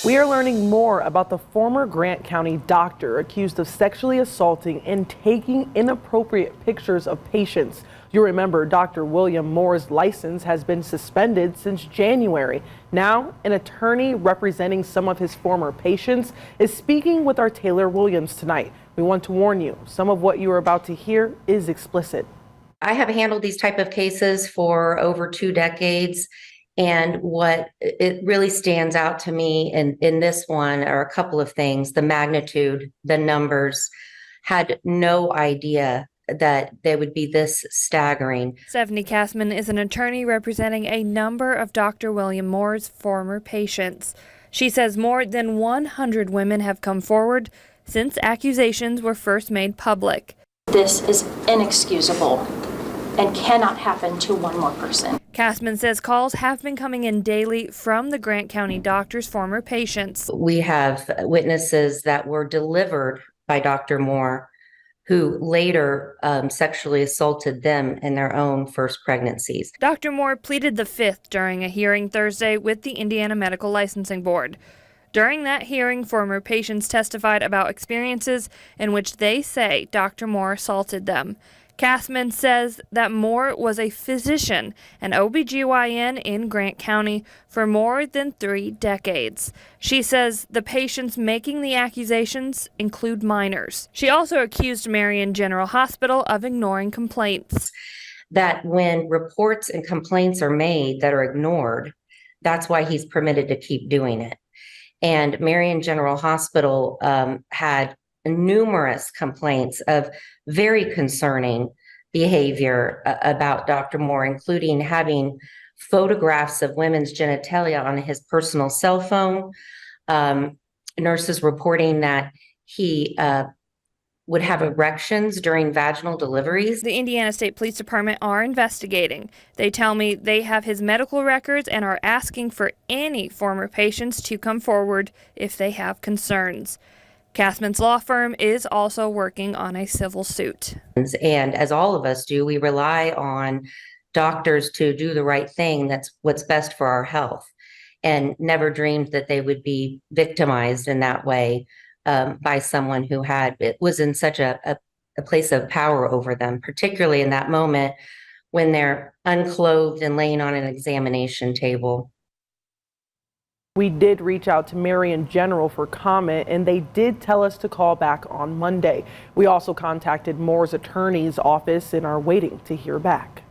We are learning more about the former Grant County doctor accused of sexually assaulting and taking inappropriate pictures of patients. You remember Dr. William Moore's license has been suspended since January. Now, an attorney representing some of his former patients is speaking with our Taylor Williams tonight. We want to warn you, some of what you are about to hear is explicit. I have handled these type of cases for over 2 decades. And what it really stands out to me in this one are a couple of things. The magnitude, the numbers. Had no idea that they would be this staggering. Stephanie Kassman is an attorney representing a number of Dr. William Moore's former patients. She says more than 100 women have come forward since accusations were first made public. This is inexcusable and cannot happen to one more person. Kassman says calls have been coming in daily from the Grant County doctor's former patients. We have witnesses that were delivered by Dr. Moore who later sexually assaulted them in their own first pregnancies. Dr. Moore pleaded the fifth during a hearing Thursday with the Indiana Medical Licensing Board. During that hearing, former patients testified about experiences in which they say Dr. Moore assaulted them. Kassman says that Moore was a physician, an OB-GYN in Grant County for more than 3 decades. She says the patients making the accusations include minors. She also accused Marion General Hospital of ignoring complaints. That when reports and complaints are made that are ignored, that's why he's permitted to keep doing it. And Marion General Hospital had numerous complaints of very concerning behavior about Dr. Moore, including having photographs of women's genitalia on his personal cell phone, nurses reporting that he would have erections during vaginal deliveries. The Indiana State Police Department are investigating. They tell me they have his medical records and are asking for any former patients to come forward if they have concerns. Kassman's law firm is also working on a civil suit. And as all of us do, we rely on doctors to do the right thing. That's what's best for our health, and never dreamed that they would be victimized in that way by someone who was in such a place of power over them, particularly in that moment when they're unclothed and laying on an examination table. We did reach out to Marion General for comment, and they did tell us to call back on Monday. We also contacted Moore's attorney's office and are waiting to hear back.